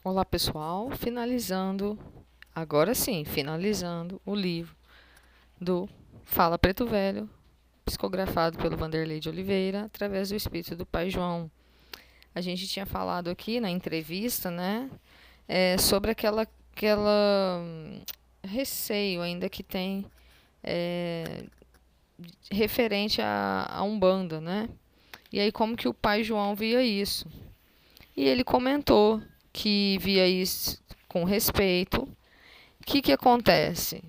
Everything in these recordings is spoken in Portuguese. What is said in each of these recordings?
Olá, pessoal. Agora sim, finalizando o livro do Fala Preto Velho, psicografado pelo Vanderlei de Oliveira, através do Espírito do Pai João. A gente tinha falado aqui na entrevista, né, sobre aquela receio ainda que tem é, referente à Umbanda, né? E aí como que o Pai João via isso? E ele comentou que via isso com respeito. O que acontece?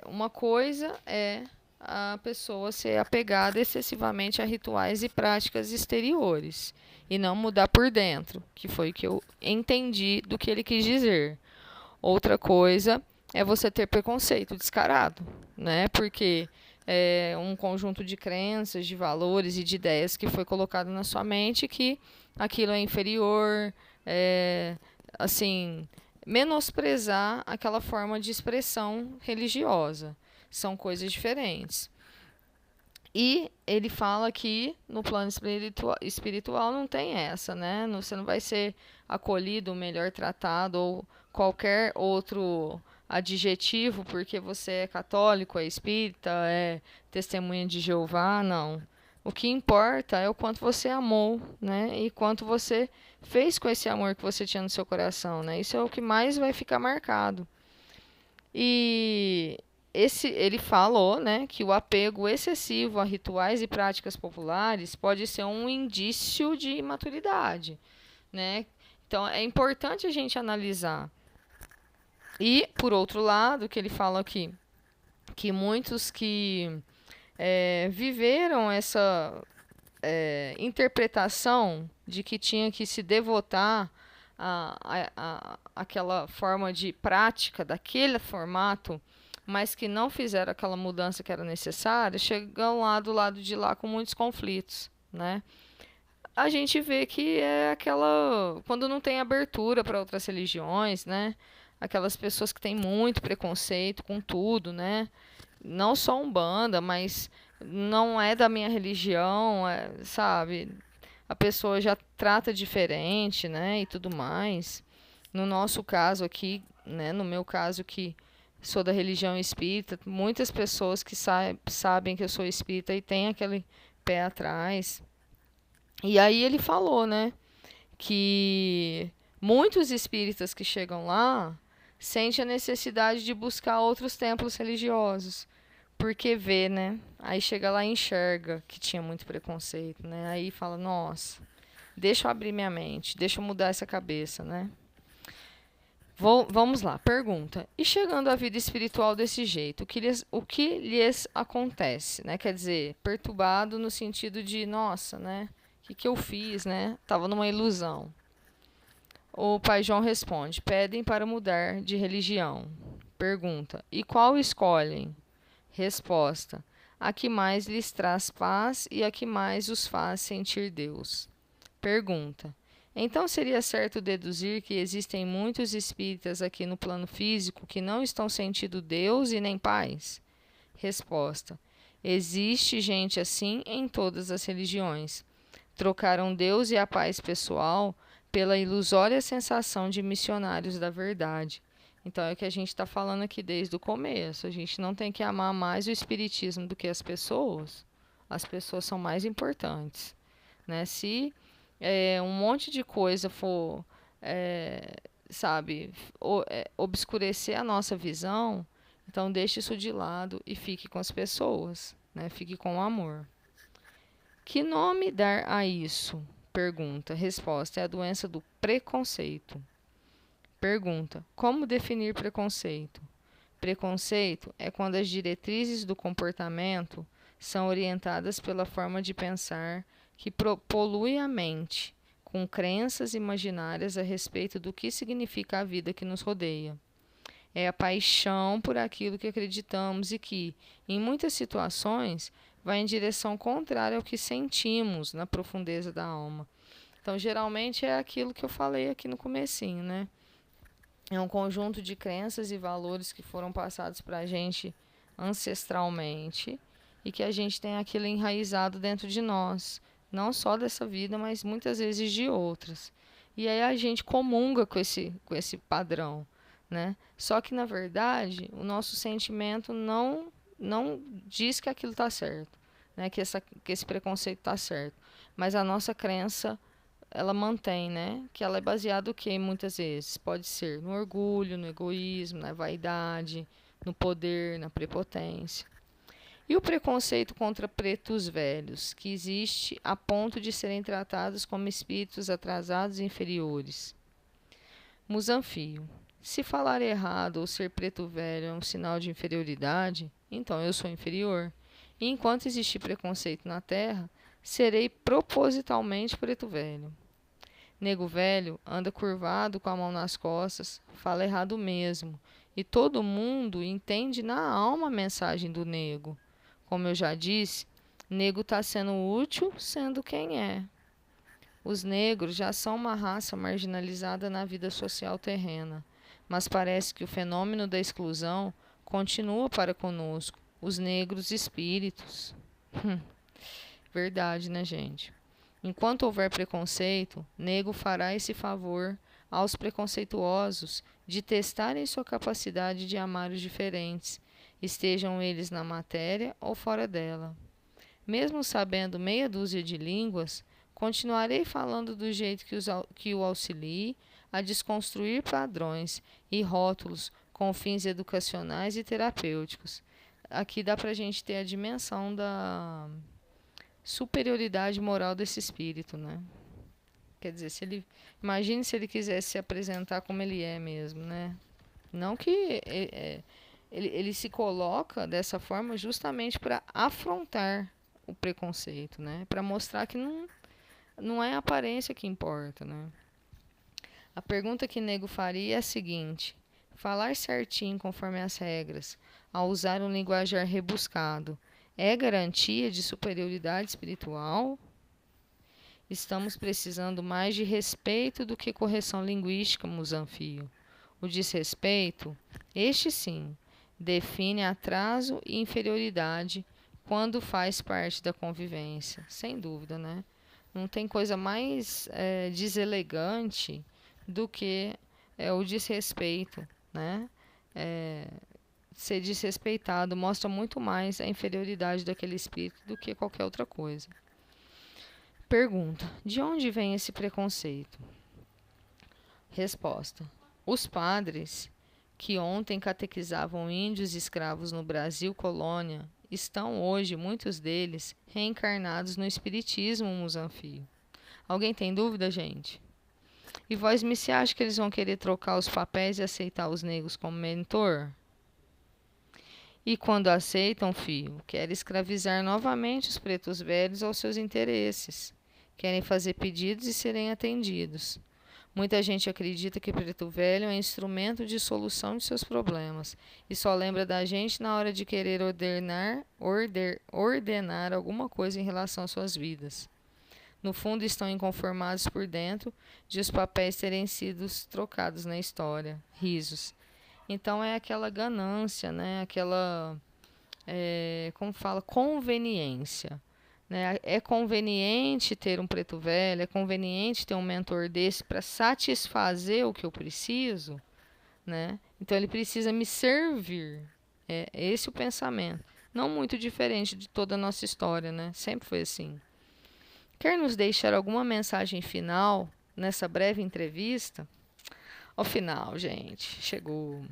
Uma coisa é a pessoa ser apegada excessivamente a rituais e práticas exteriores e não mudar por dentro, que foi o que eu entendi do que ele quis dizer. Outra coisa é você ter preconceito descarado, né? Porque é um conjunto de crenças, de valores e de ideias que foi colocado na sua mente que aquilo é inferior, é, assim, menosprezar aquela forma de expressão religiosa. São coisas diferentes. E ele fala que no plano espiritual não tem essa, né? Você não vai ser acolhido, melhor tratado ou qualquer outro adjetivo porque você é católico, é espírita, é testemunha de Jeová, não. O que importa é o quanto você amou, né? E quanto você fez com esse amor que você tinha no seu coração, né? Isso é o que mais vai ficar marcado. E ele falou, né, que o apego excessivo a rituais e práticas populares pode ser um indício de imaturidade, né? Então é importante a gente analisar. E por outro lado, que ele fala aqui, que muitos que viveram essa interpretação de que tinha que se devotar aquela forma de prática, daquele formato, mas que não fizeram aquela mudança que era necessária, chegam lá do lado de lá com muitos conflitos, né? A gente vê que é aquela quando não tem abertura para outras religiões, né? Aquelas pessoas que têm muito preconceito com tudo, né? Não só Umbanda, mas não é da minha religião, sabe? A pessoa já trata diferente, né? E tudo mais. No nosso caso aqui, né? No meu caso que sou da religião espírita, muitas pessoas que sabem que eu sou espírita e têm aquele pé atrás. E aí ele falou, né? Que muitos espíritas que chegam lá sentem a necessidade de buscar outros templos religiosos. Porque vê, né? Aí chega lá e enxerga que tinha muito preconceito, né? Aí fala, nossa, deixa eu abrir minha mente, deixa eu mudar essa cabeça, né? Vamos lá, pergunta. E chegando à vida espiritual desse jeito, o que lhes acontece, né? Quer dizer, perturbado no sentido de, nossa, né? O que eu fiz, né? Tava numa ilusão. O pai João responde: pedem para mudar de religião. Pergunta: e qual escolhem? Resposta: a que mais lhes traz paz e a que mais os faz sentir Deus. Pergunta: então seria certo deduzir que existem muitos espíritas aqui no plano físico que não estão sentindo Deus e nem paz? Resposta: existe gente assim em todas as religiões. Trocaram Deus e a paz pessoal pela ilusória sensação de missionários da verdade. Então é o que a gente está falando aqui desde o começo. A gente não tem que amar mais o espiritismo do que as pessoas. As pessoas são mais importantes, né? Se um monte de coisa for, é, sabe, obscurecer a nossa visão, então deixe isso de lado e fique com as pessoas, né? Fique com o amor. Que nome dar a isso? Pergunta. Resposta: é a doença do preconceito. Pergunta: como definir preconceito? Preconceito é quando as diretrizes do comportamento são orientadas pela forma de pensar que polui a mente com crenças imaginárias a respeito do que significa a vida que nos rodeia. É a paixão por aquilo que acreditamos e que, em muitas situações, vai em direção contrária ao que sentimos na profundeza da alma. Então, geralmente é aquilo que eu falei aqui no comecinho, né? É um conjunto de crenças e valores que foram passados para a gente ancestralmente e que a gente tem aquilo enraizado dentro de nós, não só dessa vida, mas muitas vezes de outras. E aí a gente comunga com esse padrão, né? Só que, na verdade, o nosso sentimento não diz que aquilo está certo, né? Que esse preconceito está certo. Mas a nossa crença, ela mantém, né? Que ela é baseada o quê? Muitas vezes pode ser no orgulho, no egoísmo, na vaidade, no poder, na prepotência. E o preconceito contra pretos velhos, que existe a ponto de serem tratados como espíritos atrasados e inferiores. Musanfio. Se falar errado ou ser preto velho é um sinal de inferioridade, então eu sou inferior. E enquanto existir preconceito na Terra, serei propositalmente preto velho. Nego velho anda curvado com a mão nas costas, fala errado mesmo, e todo mundo entende na alma a mensagem do nego. Como eu já disse, nego está sendo útil sendo quem é. Os negros já são uma raça marginalizada na vida social terrena, mas parece que o fenômeno da exclusão continua para conosco, os negros espíritos. Verdade, né, gente? Enquanto houver preconceito, nego fará esse favor aos preconceituosos de testarem sua capacidade de amar os diferentes, estejam eles na matéria ou fora dela. Mesmo sabendo meia dúzia de línguas, continuarei falando do jeito que o auxilie a desconstruir padrões e rótulos com fins educacionais e terapêuticos. Aqui dá para a gente ter a dimensão da superioridade moral desse espírito, né? Quer dizer, imagine se ele quisesse se apresentar como ele é mesmo, né? Não que ele se coloca dessa forma justamente para afrontar o preconceito, né? Para mostrar que não é a aparência que importa, né? A pergunta que nego faria é a seguinte: falar certinho conforme as regras, ao usar um linguajar rebuscado, é garantia de superioridade espiritual? Estamos precisando mais de respeito do que correção linguística, Musanfio. O desrespeito, este sim, define atraso e inferioridade quando faz parte da convivência, sem dúvida, né? Não tem coisa mais deselegante do que o desrespeito, né? Ser desrespeitado mostra muito mais a inferioridade daquele espírito do que qualquer outra coisa. Pergunta: de onde vem esse preconceito? Resposta: os padres que ontem catequizavam índios e escravos no Brasil colônia estão hoje, muitos deles, reencarnados no espiritismo, Musanfio. Alguém tem dúvida, gente? E vós me se acha que eles vão querer trocar os papéis e aceitar os negros como mentor? E quando aceitam, filho, querem escravizar novamente os pretos velhos aos seus interesses. Querem fazer pedidos e serem atendidos. Muita gente acredita que preto velho é instrumento de solução de seus problemas e só lembra da gente na hora de querer ordenar alguma coisa em relação às suas vidas. No fundo, estão inconformados por dentro de os papéis terem sido trocados na história. Risos. Então é aquela ganância, né? Aquela, como fala, conveniência. Né? É conveniente ter um preto velho, é conveniente ter um mentor desse para satisfazer o que eu preciso, né? Então ele precisa me servir. É esse o pensamento. Não muito diferente de toda a nossa história, né? Sempre foi assim. Quer nos deixar alguma mensagem final nessa breve entrevista? Ao final, gente, chegou.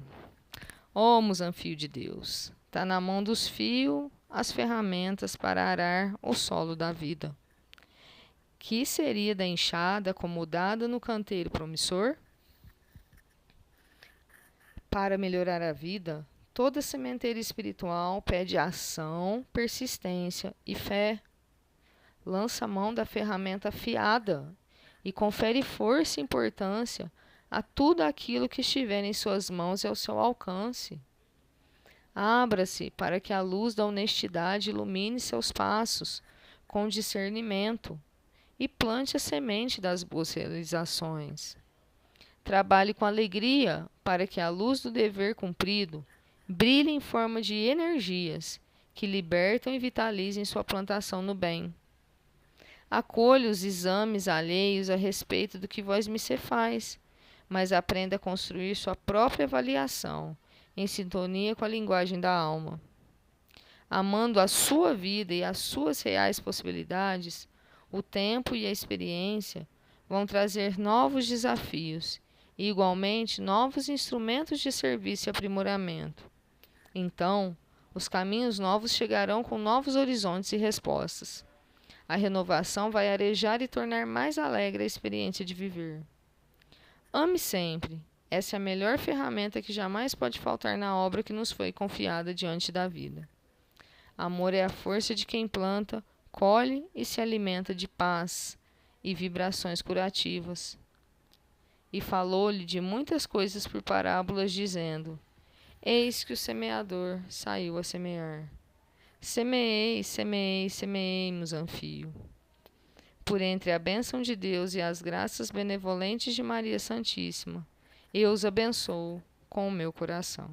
Ó, Musanfio de Deus, tá na mão dos fios as ferramentas para arar o solo da vida. Que seria da enxada acomodada no canteiro promissor? Para melhorar a vida, toda sementeira espiritual pede ação, persistência e fé. Lança a mão da ferramenta afiada e confere força e importância a tudo aquilo que estiver em suas mãos e ao seu alcance. Abra-se para que a luz da honestidade ilumine seus passos com discernimento e plante a semente das boas realizações. Trabalhe com alegria para que a luz do dever cumprido brilhe em forma de energias que libertam e vitalizem sua plantação no bem. Acolha os exames alheios a respeito do que vós me cefais, mas aprenda a construir sua própria avaliação, em sintonia com a linguagem da alma. Amando a sua vida e as suas reais possibilidades, o tempo e a experiência vão trazer novos desafios e, igualmente, novos instrumentos de serviço e aprimoramento. Então, os caminhos novos chegarão com novos horizontes e respostas. A renovação vai arejar e tornar mais alegre a experiência de viver. Ame sempre. Essa é a melhor ferramenta que jamais pode faltar na obra que nos foi confiada diante da vida. Amor é a força de quem planta, colhe e se alimenta de paz e vibrações curativas. E falou-lhe de muitas coisas por parábolas, dizendo: Eis que o semeador saiu a semear. Semeei, semeei, semeei, Musanfio. Por entre a bênção de Deus e as graças benevolentes de Maria Santíssima, eu os abençoo com o meu coração.